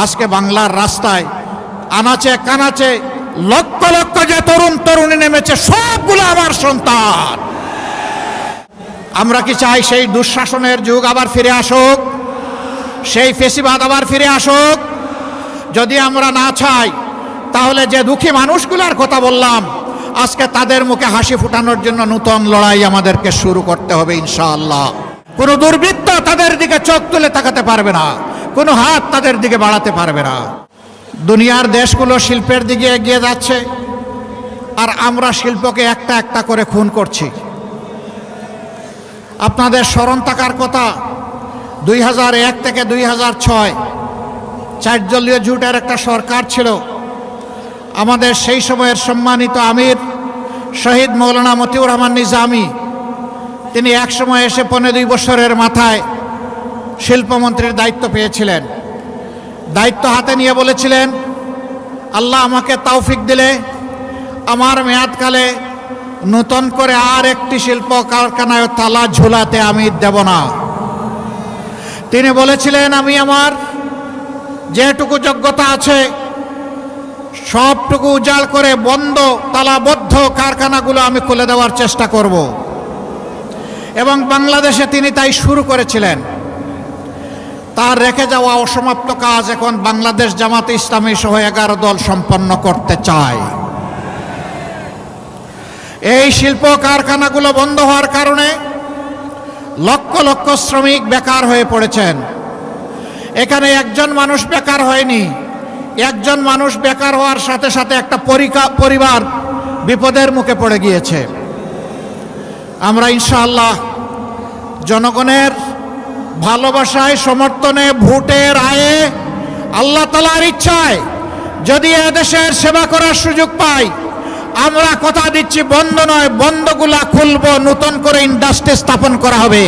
আজকে বাংলার রাস্তায় আনাচে কানাচে লক্ষ লক্ষ যে তরুণ তরুণী নেমেছে, সবগুলো আমার সন্তান। আমরা কি চাই সেই দুঃশাসনের যুগ আবার ফিরে আসুক, সেই ফেসিবাদ আবার ফিরে আসুক? যদি আমরা না চাই, তাহলে যে দুঃখী মানুষগুলোর কথা বললাম, আজকে তাদের মুখে হাসি ফুটানোর জন্য নতুন লড়াই আমাদেরকে শুরু করতে হবে ইনশাআল্লাহ। কোনো দুর্বৃত্ত তাদের দিকে চোখ তুলে তাকাতে পারবে না, কোনো হাত তাদের দিকে বাড়াতে পারবে না। দুনিয়ার দেশগুলো শিল্পের দিকে এগিয়ে যাচ্ছে, আর আমরা শিল্পকে একটা একটা করে খুন করছি। আপনাদের স্মরণ থাকার কথা, 2001 থেকে 2006 4 দলীয় জোটের একটা সরকার ছিল। আমাদের সেই সময়ের সম্মানিত আমির শহীদ মৌলানা মতিউর রহমান নিজামী, তিনি এক সময় এসে 15-2 বছরের মাথায় শিল্পমন্ত্রীর দায়িত্ব পেয়েছিলেন। দায়িত্ব হাতে নিয়ে বলেছিলেন, আল্লাহ আমাকে তৌফিক দিলে আমার মেয়াদকালে নতুন করে আর একটি শিল্প কারখানায় তালা ঝুলাতে আমি দেব না। তিনি বলেছিলেন, আমি আমার যেটুকু যোগ্যতা আছে সবটুকু উজাড় করে বন্ধ তালাবদ্ধ কারখানাগুলো আমি খুলে দেওয়ার চেষ্টা করব। এবং বাংলাদেশে তিনি তাই শুরু করেছিলেন। তার রেখে যাওয়া অসমাপ্ত কাজ এখন বাংলাদেশ জামাতে ইসলামী সহ 11 দল সম্পন্ন করতে চায়। এই শিল্প কারখানাগুলো বন্ধ হওয়ার কারণে লক্ষ লক্ষ শ্রমিক বেকার হয়ে পড়েছেন। এখানে একজন মানুষ বেকার হয়নি, একজন মানুষ বেকার হওয়ার সাথে সাথে একটা পরিবার বিপদের মুখে পড়ে গিয়েছে। আমরা ইনশাআল্লাহ জনগণের ভালোবাসায়, সমর্থনে, ভোটের আয়ে, আল্লাহ তাআলার ইচ্ছায় যদি এদেশের সেবা করার সুযোগ পাই, আমরা কথা দিচ্ছি বন্ধ নয়, বন্ধগুলা খুলব, নতুন করে ইন্ডাস্ট্রি স্থাপন করা হবে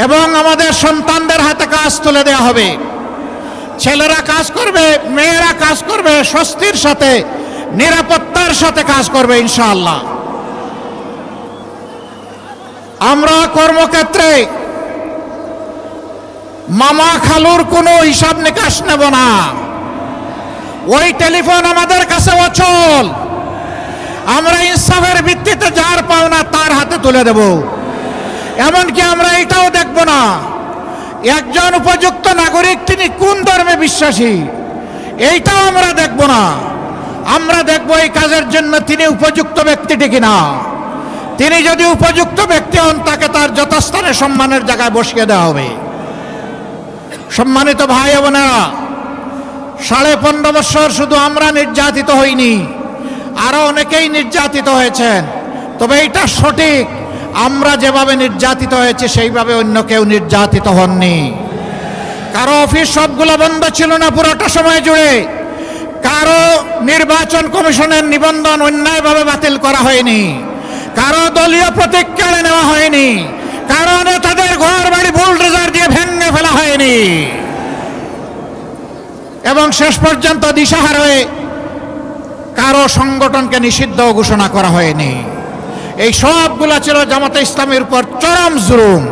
এবং আমাদের সন্তানদের হাতে কাজ তুলে দেওয়া হবে। ছেলেরা কাজ করবে, মেয়েরা কাজ করবে, স্বস্তির সাথে, নিরাপত্তার সাথে কাজ করবে ইনশাআল্লাহ। আমরা কর্মক্ষেত্রে মামা খালুর কোনো হিসাব নিকাশ নেব না। ওই টেলিফোন আমাদের কাছে অচল। আমরা ইনসাফের ভিত্তিতে যার পাওনা তার হাতে তুলে দেব। এমনকি আমরা এটাও দেখব না একজন উপযুক্ত নাগরিক তিনি কোন ধর্মে বিশ্বাসী, এইটাও আমরা দেখব না। আমরা দেখব এই কাজের জন্য তিনি উপযুক্ত ব্যক্তিটি কিনা। তিনি যদি উপযুক্ত ব্যক্তি হন, তাকে তার যথাস্থানে সম্মানের জায়গায় বসিয়ে দেওয়া হবে। সম্মানিত ভাই বোনেরা, 15.5 বছর শুধু আমরা নির্যাতিত হইনি, আরো অনেকেই নির্যাতিত হয়েছেন। তবে এটা সঠিক, আমরা যেভাবে নির্যাতিত হয়েছে সেইভাবে অন্য কেউ নির্যাতিত হননি। কারো অফিস সবগুলো বন্ধ ছিল না পুরোটা সময় জুড়ে, কারো নির্বাচন কমিশনের নিবন্ধন অন্যায়ভাবে বাতিল করা হয়নি, কারো দলীয় প্রতীক কেড়ে নেওয়া হয়নি, কারো নেতাদের ঘর বাড়ি বুলডোজার দিয়ে ভেঙে ফেলা হয়নি, এবং শেষ পর্যন্ত দিশাহারা হয়ে কারো সংগঠনকে নিষিদ্ধ ঘোষণা করা হয়নি। এই সবগুলা ছিল জামাতে ইসলামীর উপর চরম জুলুম।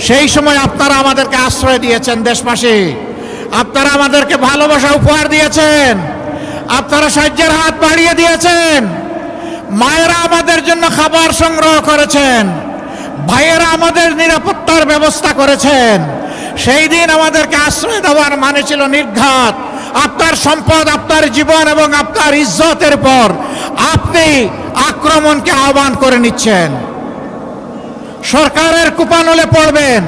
সেই সময় আপনারা আমাদেরকে আশ্রয় দিয়েছেন দেশবাসী, আপনারা আমাদেরকে ভালোবাসা উপহার দিয়েছেন, আপনারা সাহায্যের হাত বাড়িয়ে দিয়েছেন। মায়েরা আমাদের জন্য খাবার সংগ্রহ করেছেন, ভাইয়েরা আমাদের নিরাপত্তার ব্যবস্থা করেছেন। সেই দিন আমাদেরকে আশ্রয় দেওয়ার মানে ছিল নির্ঘাত আপনার সম্পদ, আপনার জীবন এবং আপনার ইজ্জতের পর আপনি আক্রমণকে আহ্বান করে নিচ্ছেন। সরকারের কুপানলে পড়বেন,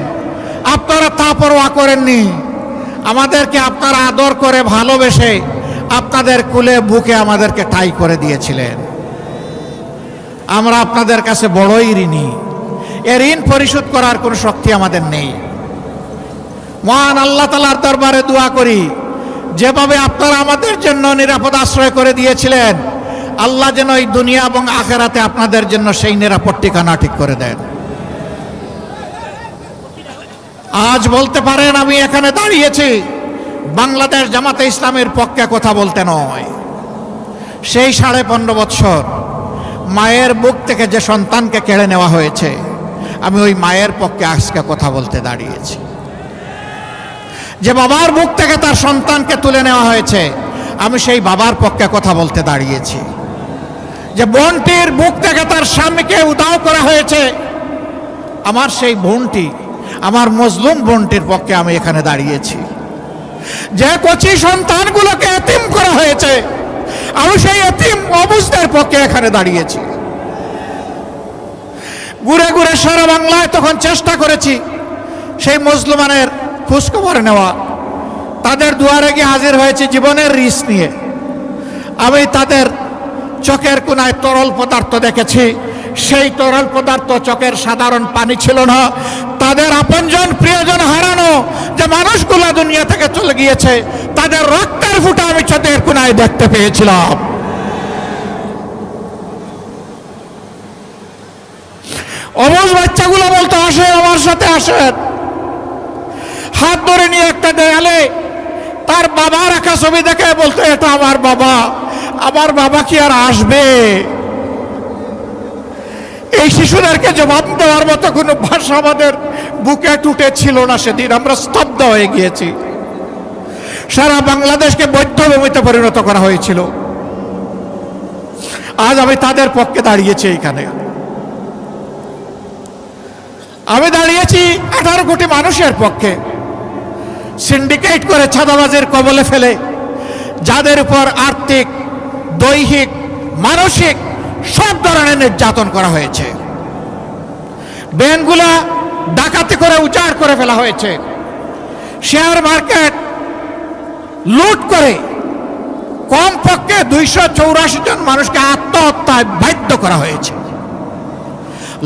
আপনারা তা পরোয়া করেননি। আমাদেরকে আপনারা আদর করে ভালোবেসে আপনাদের কুলে বুকে আমাদেরকে ঠাঁই করে দিয়েছিলেন। আমরা আপনাদের কাছে বড়ই ঋণী। এ ঋণ পরিশোধ করার কোনো শক্তি আমাদের নেই। মহান আল্লাহ তাআলার দরবারে দোয়া করি, যেভাবে আপনারা আমাদের জন্য নিরাপদ আশ্রয় করে দিয়েছিলেন, আল্লাহ যেন এই দুনিয়া এবং আখিরাতে আপনাদের জন্য সেই নিরাপদ ঠিকানা ঠিক করে দেন। আজ বলতে পারেন আমি এখানে দাঁড়িয়েছি বাংলাদেশ জামাতে ইসলামের পক্ষে কথা বলতে নয়। সেই 15.5 বছর মায়ের বুক থেকে যে সন্তানকে কেড়ে নেওয়া হয়েছে, আমি ওই মায়ের পক্ষে আজকে কথা বলতে দাঁড়িয়েছি। যে বাবার বুক থেকে তার সন্তানকে তুলে নেওয়া হয়েছে, আমি সেই বাবার পক্ষে কথা বলতে দাঁড়িয়েছি। যে বোনটির বুক থেকে তার স্বামীকে উধাও করা হয়েছে, আমার সেই বোনটি, আমার মজলুম বোনটির পক্ষে আমি এখানে দাঁড়িয়েছি। যে কচি সন্তানগুলোকে এতিম করা হয়েছে, আমি সেই এতিম অবুঝদের পক্ষে এখানে দাঁড়িয়েছি। ঘুরে ঘুরে সারা বাংলায় তখন চেষ্টা করেছি সেই মুসলমানের খোঁজখবর নেওয়া। তাদের দুয়ারে গিয়ে হাজির হয়েছে জীবনের রিস্ক নিয়ে। আমি তাদের চোখের কোনায় তরল পদার্থ দেখেছি। সেই তরল পদার্থ চোখের সাধারণ পানি ছিল না। তাদের আপনজন প্রিয়জন হারানো যে মানুষগুলো দুনিয়া থেকে চলে গিয়েছে, তাদের রক্তের ফুটা আমি চোখের কোনায় দেখতে পেয়েছিলাম। অবুঝ বাচ্চাগুলো বলতো, আসেন আমার সাথে আসেন। হাত ধরে নিয়ে একটা দেয়ালে তার বাবা রাখা ছবি দেখে বলতো, এটা আমার বাবা। আমার বাবা কি আর আসবে? এই শিশুদেরকে জবাব দেওয়ার মতো কোনো ভাষা আমাদের বুকে টুটে ছিল না। সেদিন আমরা স্তব্ধ হয়ে গিয়েছি। সারা বাংলাদেশকে বৌদ্ধভূমিতে পরিণত করা হয়েছিল। আজ আমি তাদের পক্ষে দাঁড়িয়েছি। এইখানে আমি দাঁড়িয়েছি 18 কোটি মানুষের পক্ষে, সিন্ডিকেট করে চাঁদাবাজের কবলে ফেলে যাদের উপর আর্থিক, দৈহিক, মানসিক সব ধরনের নির্যাতন করা হয়েছে। ব্যাংকগুলা ডাকাতি করে উজাড় করে ফেলা হয়েছে। শেয়ার মার্কেট লুট করে কমপক্ষে 284 জন মানুষকে আত্মহত্যায় বাধ্য করা হয়েছে।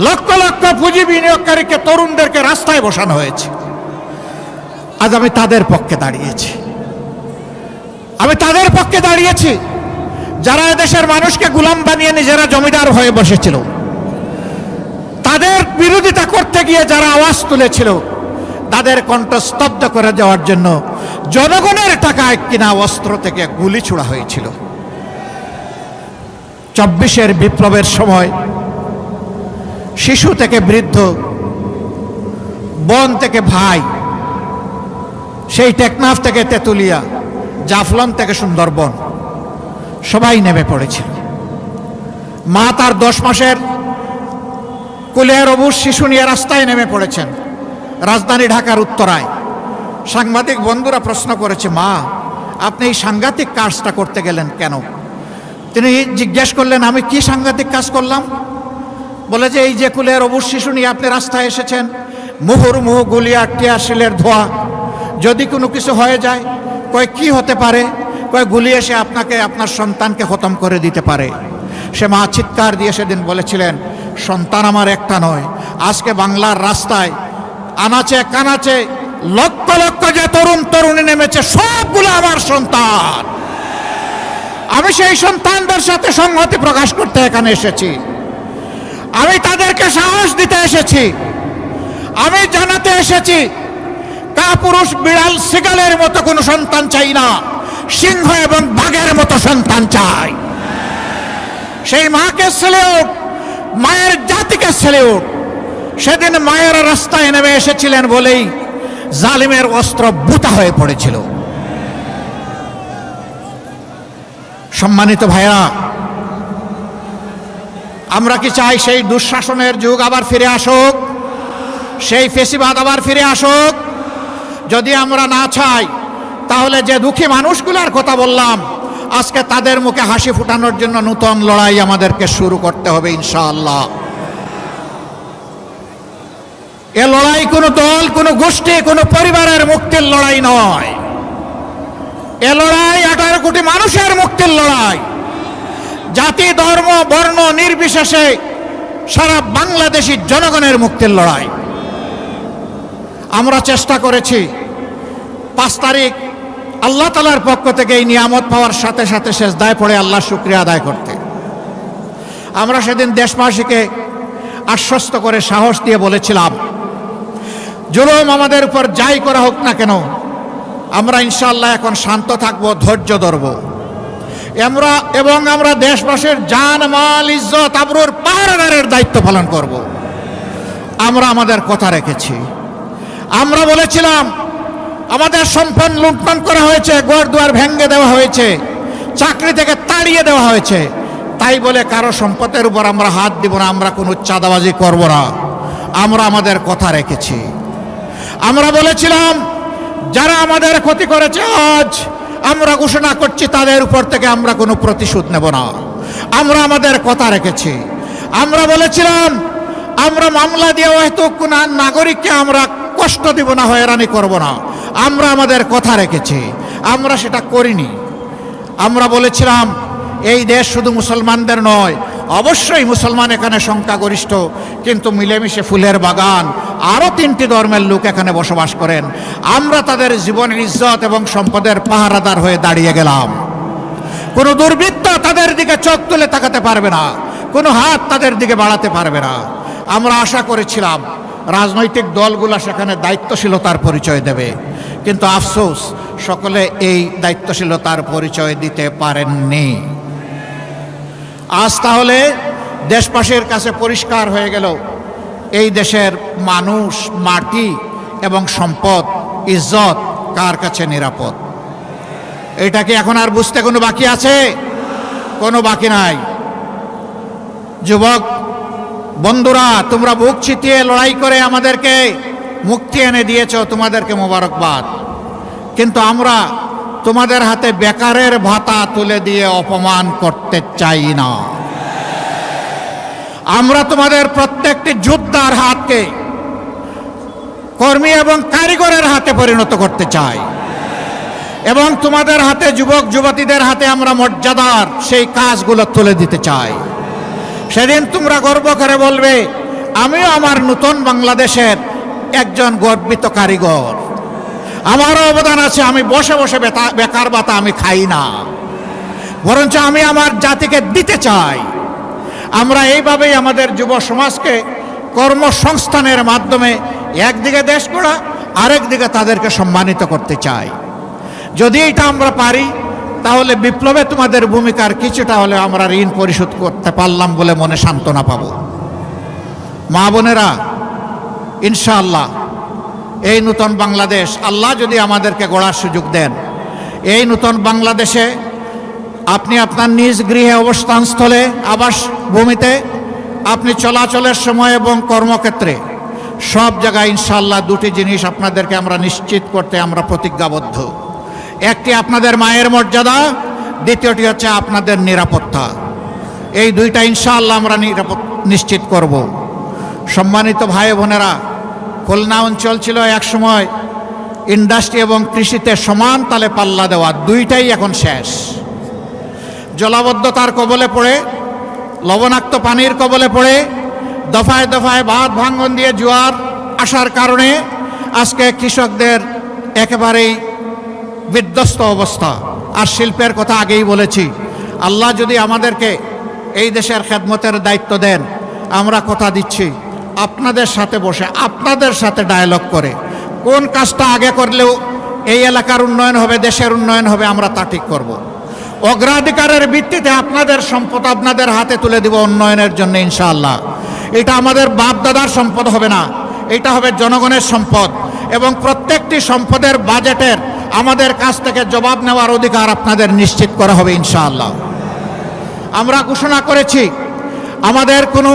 লক্ষ লক্ষ পুঁজি বিনিয়োগকারীকে, তরুণদেরকে রাস্তায় বসানো হয়েছে। আজ আমি তাদের পক্ষে দাঁড়িয়েছি। আমি তাদের পক্ষে দাঁড়িয়েছি যারা এদেশের মানুষকে গোলাম বানিয়ে নিজেরা জমিদার হয়ে বসেছিল। তাদের বিরোধিতা করতে গিয়ে যারা আওয়াজ তুলেছিল, তাদের কণ্ঠ স্তব্ধ করে দেওয়ার জন্য জনগণের টাকায় কিনা অস্ত্র থেকে গুলি ছোড়া হয়েছিল। 24-এর বিপ্লবের সময় শিশু থেকে বৃদ্ধ, বোন থেকে ভাই, সেই টেকনাফ থেকে তেতুলিয়া, জাফলং থেকে সুন্দরবন, সবাই নেমে পড়েছিল। মা তার 10 মাসের কুলের অবুঝ শিশু নিয়ে রাস্তায় নেমে পড়েছেন রাজধানী ঢাকার উত্তরায়। সাংবাদিক বন্ধুরা প্রশ্ন করেছে, মা আপনি এই সাংঘাতিক কাজটা করতে গেলেন কেন? তিনি জিজ্ঞেস করলেন, আমি কি সাংঘাতিক কাজ করলাম? বলে যে এই যে কুলের অবুঝ শিশু নিয়ে আপনি রাস্তায় এসেছেন, মুহুর্মুহু গুলিয়া টিয়ারশেলের ধোঁয়া, যদি কোনো কিছু হয়ে যায়, কয় কি হতে পারে? কয় গুলি এসে আপনাকে, আপনার সন্তানকে খতম করে দিতে পারে। সে মা চিৎকার দিয়ে সেদিন বলেছিলেন, সন্তান আমার একটা নয়, আজকে বাংলার রাস্তায় আনাচে কানাচে লক্ষ লক্ষ যে তরুণ তরুণী নেমেছে, সবগুলো আমার সন্তান। আমি সেই সন্তানদের সাথে সংহতি প্রকাশ করতে এখানে এসেছি। আমি তাদেরকে সাহস দিতে এসেছি। আমি জানাতে এসেছি, কাপুরুষ বিড়াল সিগালের মতো কোনো সন্তান চাই না, সিংহ এবং বাঘের মতো সন্তান চাই। সেই মাকে সেলিউট, মায়ের জাতিকে সেলিউট। সেদিন মায়ের রাস্তায় নেমে এসেছিলেন বলেই জালিমের অস্ত্র বুতা হয়ে পড়েছিল। সম্মানিত ভাইরা, আমরা কি চাই সেই দুঃশাসনের যুগ আবার ফিরে আসুক? সেই ফেসিবাদ আবার ফিরে আসুক? যদি আমরা না চাই, তাহলে যে দুঃখী মানুষগুলোর কথা বললাম, আজকে তাদের মুখে হাসি ফুটানোর জন্য নতুন লড়াই আমাদেরকে শুরু করতে হবে ইনশাআল্লাহ। এ লড়াই কোনো দল, কোনো গোষ্ঠী, কোনো পরিবারের মুক্তির লড়াই নয়। এ লড়াই 18 কোটি মানুষের মুক্তির লড়াই। জাতি, ধর্ম, বর্ণ নির্বিশেষে সারা বাংলাদেশী জনগণের মুক্তির লড়াই। আমরা চেষ্টা করেছি 5 তারিখ আল্লাহ তাআলার পক্ষ থেকে এই নিয়ামত পাওয়ার সাথে সাথে সেজদায় পড়ে আল্লাহর শুকরিয়া আদায় করতে। আমরা সেদিন দেশবাসীকে আশ্বস্ত করে সাহস দিয়ে বলেছিলাম, জুলুম আমাদের উপর যাই করা হোক না কেন, আমরা ইনশাআল্লাহ এখন শান্ত থাকবো, ধৈর্য ধরব। আমরা দেশবাসীর জান, মাল, ইজ্জত, আবরুর পাহারাদারের দায়িত্ব পালন করব। আমরা আমাদের কথা রেখেছি। আমরা বলেছিলাম আমাদের সম্পদ লুণ্ঠন করা হয়েছে, ঘর দুয়ার ভেঙে দেওয়া হয়েছে, চাকরি থেকে তাড়িয়ে দেওয়া হয়েছে। তাই বলে কারো সম্পদের উপর আমরা হাত দিব না, আমরা কোনো চাঁদাবাজি করব না। আমরা আমাদের কথা রেখেছি। আমরা বলেছিলাম যারা আমাদের ক্ষতি করেছে আজ আমরা ঘোষণা করছি তাদের উপর থেকে আমরা কোনো প্রতিশোধ নেব না। আমরা আমাদের কথা রেখেছি। আমরা বলেছিলাম আমরা মামলা দিয়ে হয়তো কোনো নাগরিককে আমরা কষ্ট দিব না, হয়রানি করব না। আমরা আমাদের কথা রেখেছি, আমরা সেটা করিনি। আমরা বলেছিলাম এই দেশ শুধু মুসলমানদের নয়, অবশ্যই মুসলমান এখানে সংখ্যাগরিষ্ঠ, কিন্তু মিলেমিশে ফুলের বাগান, আরও 3টি ধর্মের লোক এখানে বসবাস করেন। আমরা তাদের জীবনের ইজ্জত এবং সম্পদের পাহারাদার হয়ে দাঁড়িয়ে গেলাম। কোনো দুর্বৃত্ত তাদের দিকে চোখ তুলে তাকাতে পারবে না, কোনো হাত তাদের দিকে বাড়াতে পারবে না। আমরা আশা করেছিলাম রাজনৈতিক দলগুলো সেখানে দায়িত্বশীলতার পরিচয় দেবে, কিন্তু আফসোস সকলে এই দায়িত্বশীলতার পরিচয় দিতে পারেননি। আজ তাহলে দেশবাসীর কাছে পরিষ্কার হয়ে গেল এই দেশের মানুষ, মাটি এবং সম্পদ, ইজ্জত কার কাছে নিরাপদ। এটা কি এখন আর বুঝতে কোনো বাকি আছে? কোনো বাকি নাই। যুবক বন্ধুরা, তোমরা বুক চিতিয়ে লড়াই করে আমাদেরকে মুক্তি এনে দিয়েছ, তোমাদেরকে মোবারকবাদ। কিন্তু আমরা তোমাদের হাতে বেকারের ভাতা তুলে দিয়ে অপমান করতে চাই না। আমরা তোমাদের প্রত্যেকটি যোদ্ধার হাতকে কর্মী এবং কারিগরের হাতে পরিণত করতে চাই, এবং তোমাদের হাতে, যুবক যুবতীদের হাতে আমরা মর্যাদার সেই কাজগুলো তুলে দিতে চাই। সেদিন তোমরা গর্ব করে বলবে আমিও আমার নতুন বাংলাদেশের একজন গর্বিত কারিগর, আমারও অবদান আছে। আমি বসে বসে বেকার ভাতা আমি খাই না, বরঞ্চ আমি আমার জাতিকে দিতে চাই। আমরা এইভাবেই আমাদের যুব সমাজকে কর্মসংস্থানের মাধ্যমে একদিকে দেশ গড়া, আরেকদিকে তাদেরকে সম্মানিত করতে চাই। যদি এটা আমরা পারি তাহলে বিপ্লবে তোমাদের ভূমিকার কিছুটা হলে আমরা ঋণ পরিশোধ করতে পারলাম বলে মনে সান্ত্বনা পাব। মা বোনেরা, ইনশাআল্লাহ এই নতুন বাংলাদেশ আল্লাহ যদি আমাদেরকে গড়ার সুযোগ দেন, এই নতুন বাংলাদেশে আপনি আপনার নিজ গৃহে, অবস্থানস্থলে, আবাসভূমিতে, আপনি চলাচলের সময় এবং কর্মক্ষেত্রে সব জায়গায় ইনশাআল্লাহ 2টি জিনিস আপনাদেরকে আমরা নিশ্চিত করতে আমরা প্রতিজ্ঞাবদ্ধ। একটি আপনাদের মায়ের মর্যাদা, দ্বিতীয়টি হচ্ছে আপনাদের নিরাপত্তা। এই 2টা ইনশাআল্লাহ আমরা নিশ্চিত করব। সম্মানিত ভাই বোনেরা, খুলনা অঞ্চল ছিল একসময় ইন্ডাস্ট্রি এবং কৃষিতে সমান তালে পাল্লা দেওয়া, 2টাই এখন শেষ। জলাবদ্ধতার কবলে পড়ে, লবণাক্ত পানির কবলে পড়ে, দফায় দফায় বাঁধ ভাঙন দিয়ে জোয়ার আসার কারণে আজকে কৃষকদের একেবারেই বিধ্বস্ত অবস্থা। আর শিল্পের কথা আগেই বলেছি, আল্লাহ যদি আমাদেরকে এই দেশের খেদমতের দায়িত্ব দেন, আমরা কথা দিচ্ছি আপনাদের সাথে বসে, আপনাদের সাথে ডায়ালগ করে কোন কাজটা আগে করলেও এই এলাকার উন্নয়ন হবে, দেশের উন্নয়ন হবে, আমরা তা ঠিক করব। অগ্রাধিকারের ভিত্তিতে আপনাদের সম্পদ আপনাদের হাতে তুলে দিব উন্নয়নের জন্য ইনশাআল্লাহ। এটা আমাদের বাপ দাদার সম্পদ হবে না, এটা হবে জনগণের সম্পদ, এবং প্রত্যেকটি সম্পদের বাজেটের আমাদের কাছ থেকে জবাব নেওয়ার অধিকার আপনাদের নিশ্চিত করা হবে ইনশাআল্লাহ। আমরা ঘোষণা করেছি আমাদের কোনো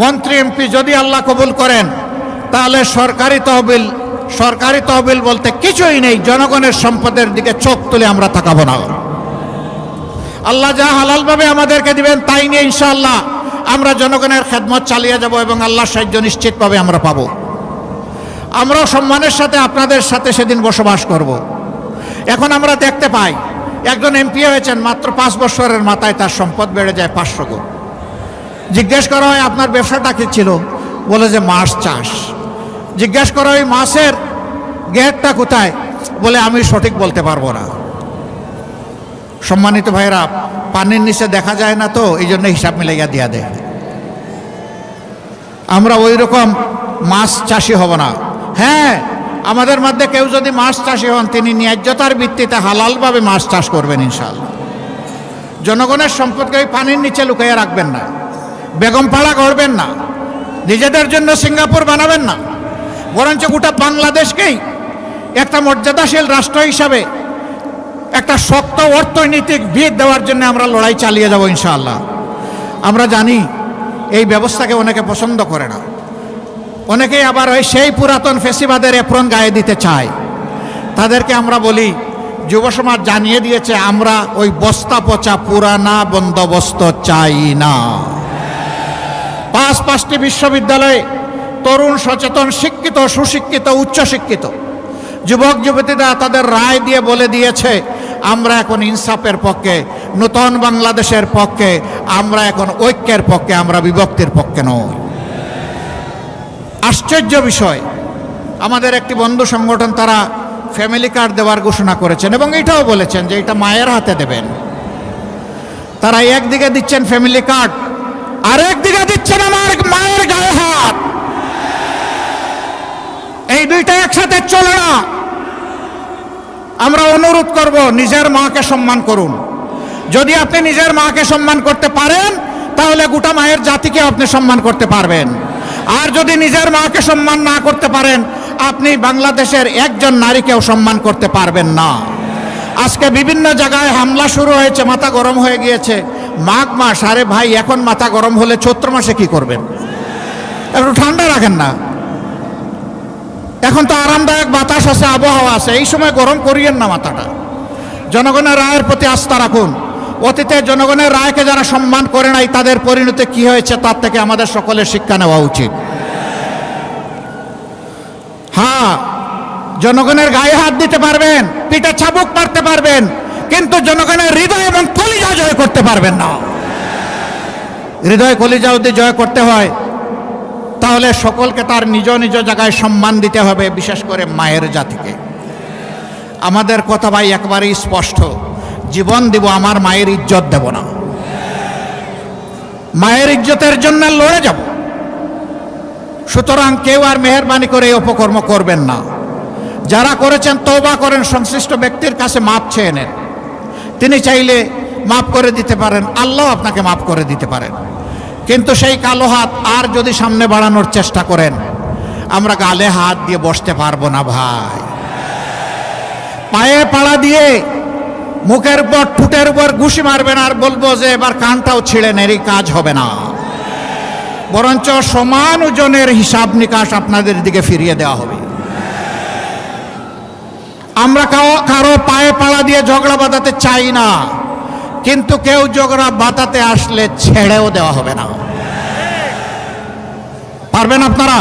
মন্ত্রী এমপি যদি আল্লাহ কবুল করেন তাহলে সরকারি তহবিল বলতে কিছুই নেই, জনগণের সম্পদের দিকে চোখ তুলে আমরা তাকাবো না। আল্লাহ যা হালালভাবে আমাদেরকে দিবেন তাই নিয়ে ইনশাআল্লাহ আমরা জনগণের খেদমত চালিয়ে যাব, এবং আল্লাহর সাহায্য নিশ্চিতভাবে আমরা পাবো। আমরাও সম্মানের সাথে আপনাদের সাথে সেদিন বসবাস করব। এখন আমরা দেখতে পাই একজন এমপি হয়েছেন, মাত্র 5 বছরের মাথায় তার সম্পদ বেড়ে যায় 500 গুণ। জিজ্ঞেস করা হয় আপনার ব্যবসাটা কি ছিল, বলে যে মাছ চাষ। জিজ্ঞেস করা হয় মাছের গেটটা কোথায়, বলে আমি সঠিক বলতে পারবো না। সম্মানিত ভাইরা, পানির নিচে দেখা যায় না তো, এই জন্য হিসাব মিলাইয়া দিয়া দেয়। আমরা ওই রকম মাছ চাষি হব না। হ্যাঁ, আমাদের মধ্যে কেউ যদি মাছ চাষি হন, তিনি ন্যায্যতার ভিত্তিতে হালালভাবে মাছ চাষ করবেন ইনশাআল্লাহ। জনগণের সম্পদকে ওই পানির নিচে লুকাইয়া রাখবেন না, বেগমপাড়া করবেন না, নিজেদের জন্য সিঙ্গাপুর বানাবেন না, বরঞ্চ গোটা বাংলাদেশকেই একটা মর্যাদাশীল রাষ্ট্র হিসাবে একটা শক্ত অর্থনৈতিক ভিত দেওয়ার জন্য আমরা লড়াই চালিয়ে যাব ইনশাআল্লাহ। আমরা জানি এই ব্যবস্থাকে অনেকে পছন্দ করে না, অনেকেই আবার ওই সেই পুরাতন ফেসিবাদের এপ্রন গায়ে দিতে চায়। তাদেরকে আমরা বলি, যুব সমাজ জানিয়ে দিয়েছে আমরা ওই বস্তা পচা পুরানা বন্দোবস্ত চাই না। পাঁচটি বিশ্ববিদ্যালয়ে তরুণ, সচেতন, শিক্ষিত, সুশিক্ষিত, উচ্চশিক্ষিত যুবক যুবতীরা তাদের রায় দিয়ে বলে দিয়েছে আমরা এখন ইনসাফের পক্ষে, নূতন বাংলাদেশের পক্ষে, আমরা এখন ঐক্যের পক্ষে, আমরা বিভক্তির পক্ষে নই। আশ্চর্য বিষয়, আমাদের একটি বন্ধু সংগঠন তারা ফ্যামিলি কার্ড দেওয়ার ঘোষণা করেছেন এবং এটাও বলেছেন যে এটা মায়ের হাতে দেবেন। তারা একদিকে দিচ্ছেন ফ্যামিলি কার্ড, আরেকদিকে দিচ্ছেন আমার মায়ের গায়ে হাত। এই দুইটা একসাথে চলে না। আমরা অনুরোধ করব, নিজের মাকে সম্মান করুন। যদি আপনি নিজের মাকে সম্মান করতে পারেন তাহলে গোটা মায়ের জাতিকে আপনি সম্মান করতে পারবেন। আর যদি নিজের মাকে সম্মান না করতে পারেন আপনি বাংলাদেশের একজন নারীকেও সম্মান করতে পারবেন না। আজকে বিভিন্ন জায়গায় হামলা শুরু হয়েছে, মাথা গরম হয়ে গিয়েছে। মাঘ মাস, আরে ভাই এখন মাথা গরম হলে চৈত্র মাসে কি করবেন? একটু ঠান্ডা রাখেন না। এখন তো আরামদায়ক বাতাস আছে, আবহাওয়া আছে, এই সময় গরম করিয়েন না মাথাটা। জনগণের রায়ের প্রতি আস্থা রাখুন। অতীতে জনগণের রায়কে যারা সম্মান করে নাই তাদের পরিণতি কি হয়েছে তার থেকে আমাদের সকলের শিক্ষা নেওয়া উচিত। হ্যাঁ, জনগণের গায়ে হাত দিতে পারবেন, পিঠে চাবুক মারতে পারবেন, কিন্তু জনগণের হৃদয় এবং কলিজা জয় করতে পারবেন না। হৃদয় কলিজা যদি জয় করতে হয় তাহলে সকলকে তার নিজ নিজ জায়গায় সম্মান দিতে হবে, বিশেষ করে মায়ের জাতিকে। আমাদের কথা ভাই একবারেই স্পষ্ট, জীবন দিব, আমার মায়ের ইজ্জত দেব না। মায়ের ইজ্জতের জন্য লড়ে যাব। সুতরাং কেউ আর মেহেরবানি করে এই অপকর্ম করবেন না। যারা করেছেন তওবা করেন, সংশ্লিষ্ট ব্যক্তির কাছে মাপ চেয়ে নেন। তিনি চাইলে মাফ করে দিতে পারেন, আল্লাহ আপনাকে মাফ করে দিতে পারেন। কিন্তু সেই কালো হাত আর যদি সামনে বাড়ানোর চেষ্টা করেন, আমরা গালে হাত দিয়ে বসতে পারবো না ভাই। পায়ে পাড়া দিয়ে মুখের উপর, ঠোঁটের উপর ঘুষি মারবেন আর বলবো যে এবার কানটাও ছিঁড়ে নেই, কাজ হবে না। বরঞ্চ সমান ওজনের হিসাব নিকাশ আপনাদের দিকে ফিরিয়ে দেওয়া হবে। আমরা কারো পায়ে পাড়া দিয়ে ঝগড়া বাঁধাতে চাই না, কিন্তু কেউ ঝগড়া বাঁধাতে আসলে ছেড়েও দেওয়া হবে না। পারবেন আপনারা?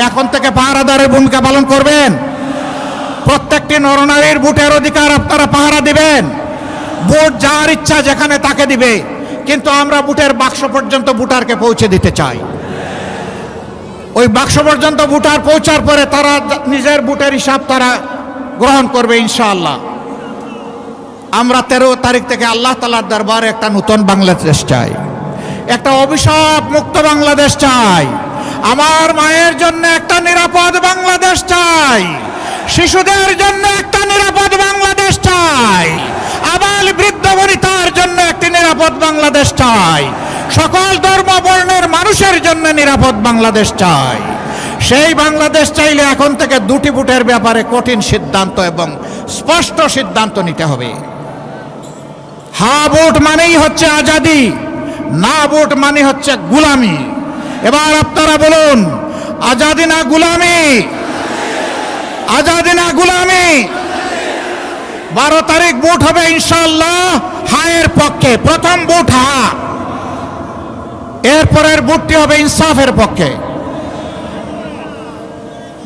এখন থেকে পাহারাদারের ভূমিকা পালন করবেন। প্রত্যেকটি নরনারীর ভোটের অধিকার আপনারা পাহারা দিবেন। ভোট যার ইচ্ছা যেখানে তাকে দিবে, কিন্তু আমরা ভোটের বাক্স পর্যন্ত ভোটারকে পৌঁছে দিতে চাই। ওই বাক্স পর্যন্ত ভোটার পৌঁছার পরে তারা নিজের ভোটের হিসাব তারা গ্রহণ করবে ইনশাআল্লাহ। আমরা 13 তারিখ থেকে আল্লাহ তাআলার দরবারে একটা নতুন বাংলাদেশ চাই, একটা অভিশাপ মুক্ত বাংলাদেশ চাই। আমার মায়ের জন্য একটা নিরাপদ বাংলাদেশ চাই, শিশুদের জন্য একটা নিরাপদ বাংলাদেশ চাই, আবাল বৃদ্ধ বনিতার জন্য একটি নিরাপদ বাংলাদেশ চাই, সকল ধর্ম বর্ণের মানুষের জন্য নিরাপদ বাংলাদেশ চাই। সেই বাংলাদেশ চাইলে এখন থেকে দুটি ভোটের ব্যাপারে কঠিন সিদ্ধান্ত এবং স্পষ্ট সিদ্ধান্ত নিতে হবে। হ্যাঁ ভোট মানেই হচ্ছে আজাদি, না ভোট মানে হচ্ছে গুলামি। এবার আপনারা বলুন, আজাদি না গুলামি? আজাদি না গুলামি? 12 তারিখ ভোট হবে ইনশাআল্লাহ হায়ের পক্ষে। প্রথম ভোট হা, এরপরের ভোটটি হবে ইনসাফের পক্ষে।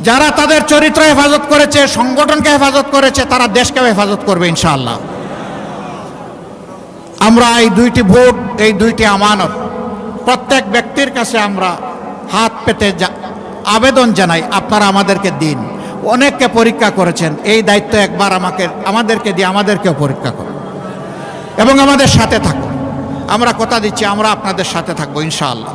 যারা তাদের চরিত্র হেফাজত করেছে, সংগঠনকে হেফাজত করেছে, তারা দেশকে হেফাজত করবে ইনশাআল্লাহ। আমরা এই দুইটি ভোট, এই দুইটি আমানত প্রত্যেক ব্যক্তির কাছে আমরা হাত পেতে আবেদন জানাই, আপনারা আমাদেরকে দিন। অনেককে পরীক্ষা করেছেন, এই দায়িত্ব একবার আমাদেরকে দিয়ে আমাদেরকেও পরীক্ষা করুন এবং আমাদের সাথে থাকুন। আমরা কথা দিচ্ছি আমরা আপনাদের সাথে থাকবো ইনশাআল্লাহ।